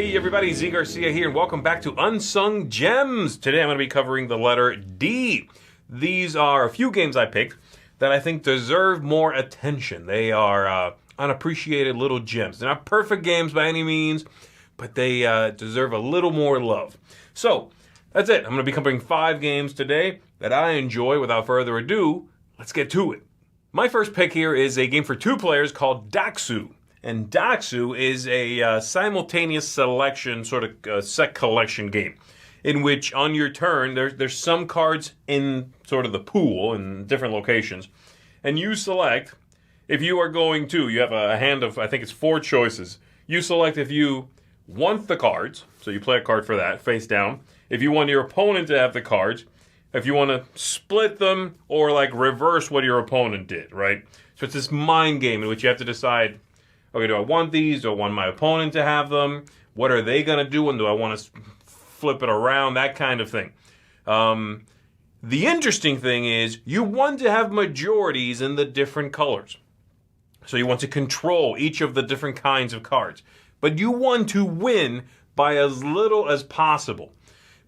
Hey everybody, Zee Garcia here, and welcome back to Unsung Gems. Today I'm going to be covering the letter D. These are a few games I picked that I think deserve more attention. They are unappreciated little gems. They're not perfect games by any means, but they deserve a little more love. So, that's it. I'm going to be covering 5 games today that I enjoy. Without further ado, let's get to it. My first pick here is a game for 2 players called Daxu. And Daxu is a simultaneous selection, sort of set collection game, in which on your turn, there's some cards in sort of the pool in different locations, and you select if you are going to, you have a hand of, I think it's 4 choices. You select if you want the cards, so you play a card for that, face down. If you want your opponent to have the cards, if you want to split them, or like reverse what your opponent did, right? So it's this mind game in which you have to decide, okay, do I want these? Do I want my opponent to have them? What are they going to do? And do I want to flip it around? That kind of thing. The interesting thing is you want to have majorities in the different colors. So you want to control each of the different kinds of cards. But you want to win by as little as possible.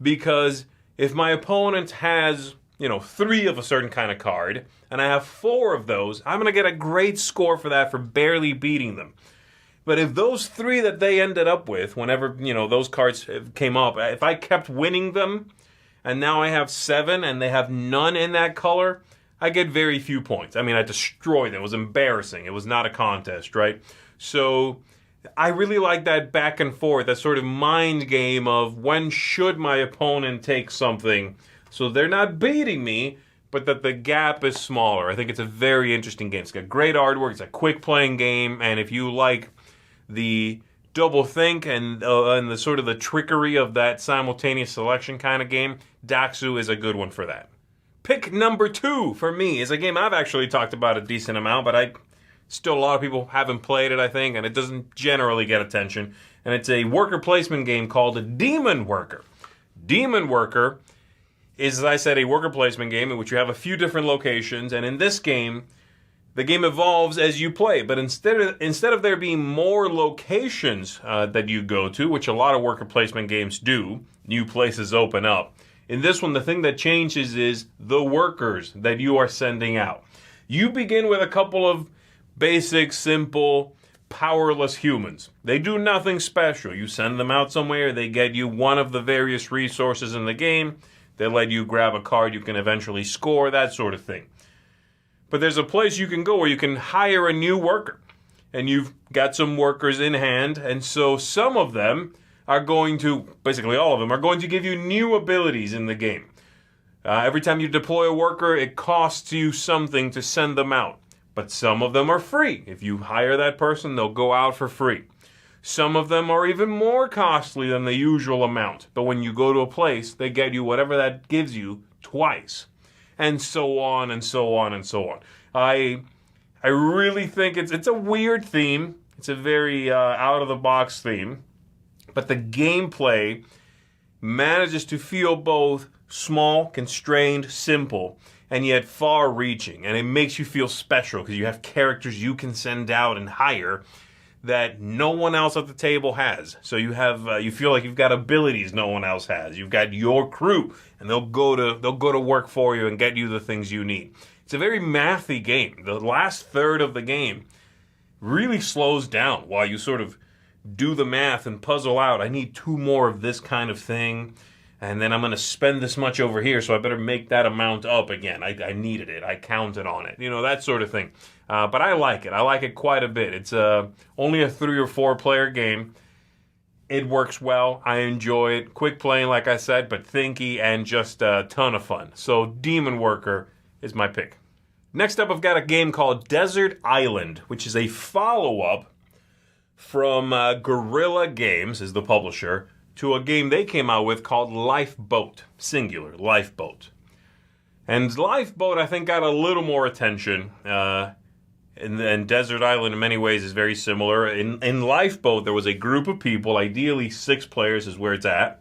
Because if my opponent has, 3 of a certain kind of card, and I have 4 of those, I'm going to get a great score for that for barely beating them. But if those 3 that they ended up with, whenever, those cards came up, if I kept winning them, and now I have 7 and they have none in that color, I get very few points. I mean, I destroyed them. It was embarrassing. It was not a contest, right? So I really like that back and forth, that sort of mind game of when should my opponent take something so they're not beating me, but that the gap is smaller. I think it's a very interesting game. It's got great artwork. It's a quick playing game, and if you like the double think and the sort of the trickery of that simultaneous selection kind of game, Daxu is a good one for that. Pick number 2 for me is a game I've actually talked about a decent amount, but still a lot of people haven't played it, I think, and it doesn't generally get attention. And it's a worker placement game called Demon Worker. Demon Worker is, as I said, a worker placement game in which you have a few different locations, and in this game, the game evolves as you play. But instead of there being more locations that you go to, which a lot of worker placement games do, new places open up. In this one, the thing that changes is the workers that you are sending out. You begin with a couple of basic, simple, powerless humans. They do nothing special. You send them out somewhere, they get you one of the various resources in the game, they let you grab a card you can eventually score, that sort of thing. But there's a place you can go where you can hire a new worker. And you've got some workers in hand, and so some of them are going to, basically all of them, are going to give you new abilities in the game. Every time you deploy a worker, it costs you something to send them out. But some of them are free. If you hire that person, they'll go out for free. Some of them are even more costly than the usual amount. But when you go to a place, they get you whatever that gives you twice. And so on and so on and so on. I really think it's a weird theme. It's a very out-of-the-box theme. But the gameplay manages to feel both small, constrained, simple, and yet far-reaching. And it makes you feel special because you have characters you can send out and hire that no one else at the table has. So you have you feel like you've got abilities no one else has. You've got your crew, and they'll go to work for you and get you the things you need. It's a very mathy game. The last third of the game really slows down while you sort of do the math and puzzle out. I need 2 more of this kind of thing, and then I'm going to spend this much over here, so I better make that amount up again. I needed it. I counted on it. That sort of thing. But I like it. I like it quite a bit. It's only a 3 or 4 player game. It works well. I enjoy it. Quick playing, like I said, but thinky and just a ton of fun. So Demon Worker is my pick. Next up, I've got a game called Desert Island, which is a follow-up from Guerrilla Games, is the publisher, to a game they came out with called Lifeboat, singular, Lifeboat. And Lifeboat, I think, got a little more attention, and Desert Island in many ways is very similar. In Lifeboat, there was a group of people, ideally 6 players is where it's at,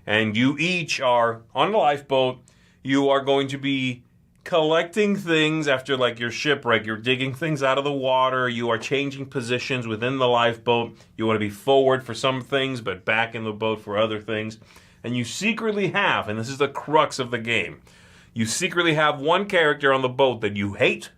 and you each are, on a lifeboat, you are going to be collecting things after like your shipwreck. You're digging things out of the water. You are changing positions within the lifeboat. You want to be forward for some things, but back in the boat for other things. And you secretly have, and this is the crux of the game, you secretly have one character on the boat that you hate,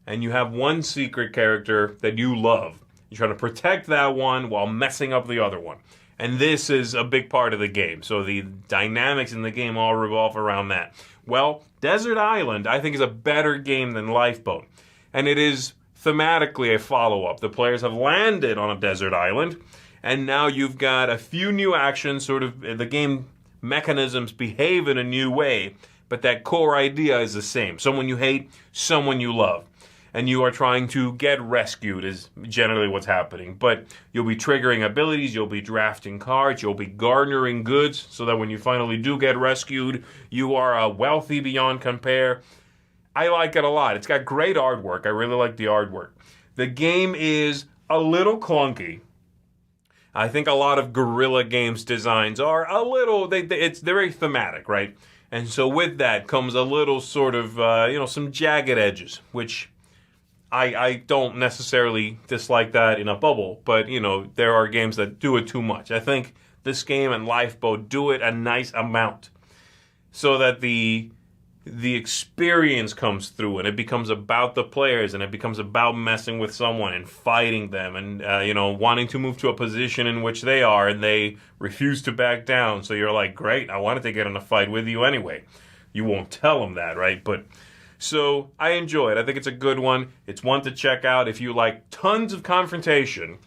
and you have one secret character that you love. You're trying to protect that one while messing up the other one. And this is a big part of the game. So the dynamics in the game all revolve around that. Well, Desert Island, I think, is a better game than Lifeboat. And it is thematically a follow-up. The players have landed on a desert island, and now you've got a few new actions. Sort of the game mechanisms behave in a new way, but that core idea is the same. Someone you hate, someone you love. And you are trying to get rescued is generally what's happening. But you'll be triggering abilities, you'll be drafting cards, you'll be garnering goods so that when you finally do get rescued, you are wealthy beyond compare. I like it a lot. It's got great artwork. I really like the artwork. The game is a little clunky. I think a lot of Guerrilla Games designs are a little, they're very thematic, right? And so with that comes a little sort of, some jagged edges, which I don't necessarily dislike that in a bubble, but, there are games that do it too much. I think this game and Lifeboat do it a nice amount so that the experience comes through and it becomes about the players and it becomes about messing with someone and fighting them and, wanting to move to a position in which they are and they refuse to back down. So you're like, great, I wanted to get in a fight with you anyway. You won't tell them that, right? So I enjoy it. I think it's a good one. It's one to check out if you like tons of confrontation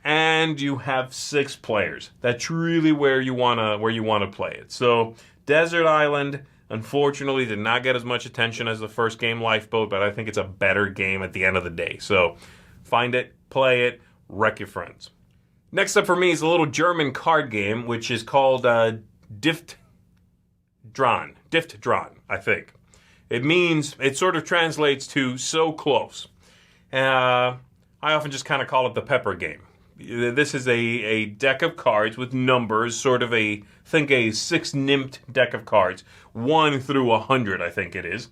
and you have 6 players. That's really where you wanna play it. So Desert Island, unfortunately, did not get as much attention as the first game, Lifeboat, but I think it's a better game at the end of the day. So find it, play it, wreck your friends. Next up for me is a little German card game, which is called Dift Dran, I think. It sort of translates to so close. I often just kind of call it the pepper game. This is a deck of cards with numbers, sort of a 6-nymped deck of cards, 1 through 100, I think it is.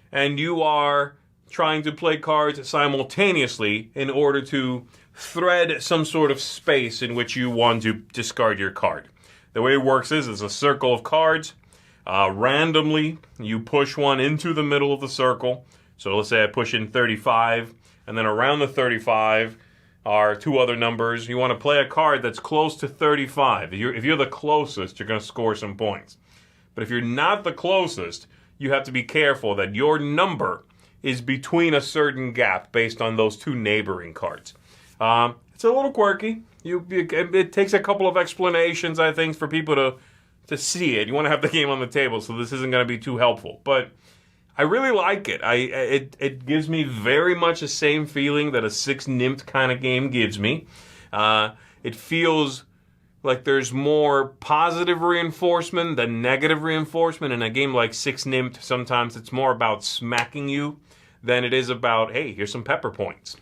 And you are trying to play cards simultaneously in order to thread some sort of space in which you want to discard your card. The way it works is it's a circle of cards. Randomly, you push one into the middle of the circle. So let's say I push in 35, and then around the 35 are 2 other numbers. You want to play a card that's close to 35. If you're the closest, you're going to score some points. But if you're not the closest, you have to be careful that your number is between a certain gap based on those 2 neighboring cards. It's a little quirky. It takes a couple of explanations, I think, for people to see it. You want to have the game on the table, so this isn't going to be too helpful. But I really like it. It gives me very much the same feeling that a 6-nymped kind of game gives me. It feels like there's more positive reinforcement than negative reinforcement. In a game like 6-nymped, sometimes it's more about smacking you than it is about, hey, here's some pepper points,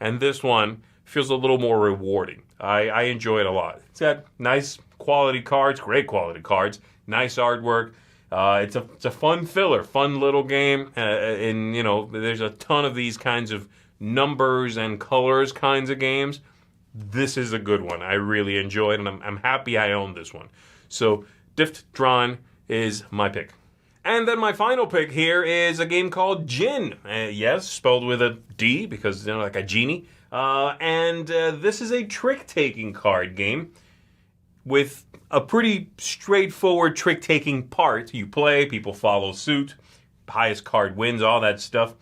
And this one feels a little more rewarding. I enjoy it a lot. It's got nice quality cards, great quality cards, nice artwork. It's a fun filler, fun little game. And there's a ton of these kinds of numbers and colors kinds of games. This is a good one. I really enjoy it, and I'm happy I own this one. So Dift Dran is my pick. And then my final pick here is a game called Djinn. Yes, spelled with a D because, like a genie. And this is a trick-taking card game with a pretty straightforward trick-taking part. You play, people follow suit, highest card wins, all that stuff.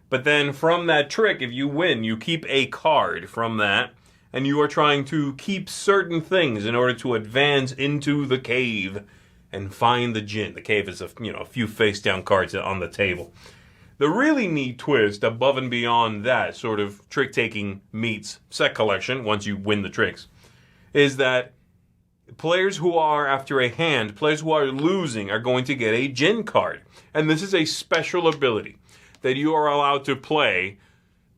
But then from that trick, if you win, you keep a card from that, and you are trying to keep certain things in order to advance into the cave and find the Djinn. The cave is a few face-down cards on the table. The really neat twist, above and beyond that sort of trick-taking meets set collection, once you win the tricks, is that players who are after a hand, players who are losing are going to get a Djinn card. And this is a special ability that you are allowed to play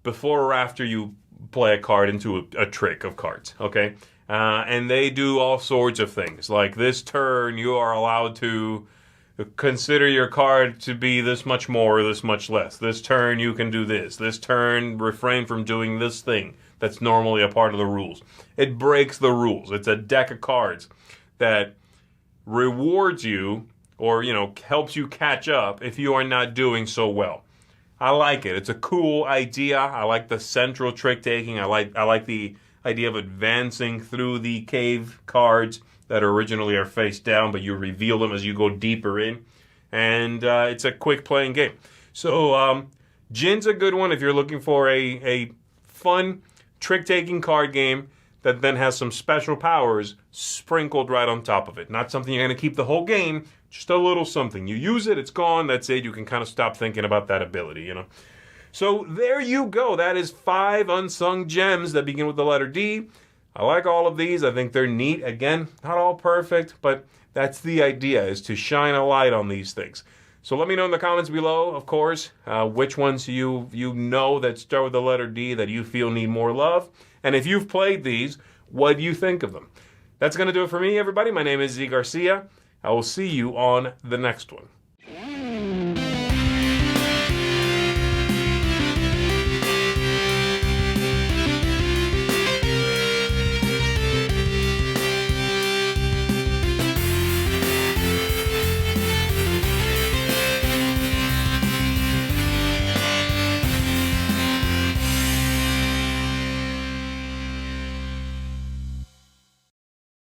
before or after you play a card into a trick of cards, okay? And they do all sorts of things. Like this turn, you are allowed to consider your card to be this much more or this much less. This turn you can do this. This turn refrain from doing this thing that's normally a part of the rules. It breaks the rules. It's a deck of cards that rewards you or, helps you catch up if you are not doing so well. I like it. It's a cool idea. I like the central trick taking. I like the idea of advancing through the cave cards that originally are face down, but you reveal them as you go deeper in. And it's a quick playing game. So Djin's a good one if you're looking for a fun trick-taking card game that then has some special powers sprinkled right on top of it. Not something you're going to keep the whole game, just a little something. You use it, it's gone, that's it. You can kind of stop thinking about that ability, So there you go. That is 5 unsung gems that begin with the letter D. I like all of these. I think they're neat. Again, not all perfect, but that's the idea, is to shine a light on these things. So let me know in the comments below, of course, which ones you know that start with the letter D that you feel need more love. And if you've played these, what do you think of them? That's going to do it for me, everybody. My name is Zee Garcia. I will see you on the next one.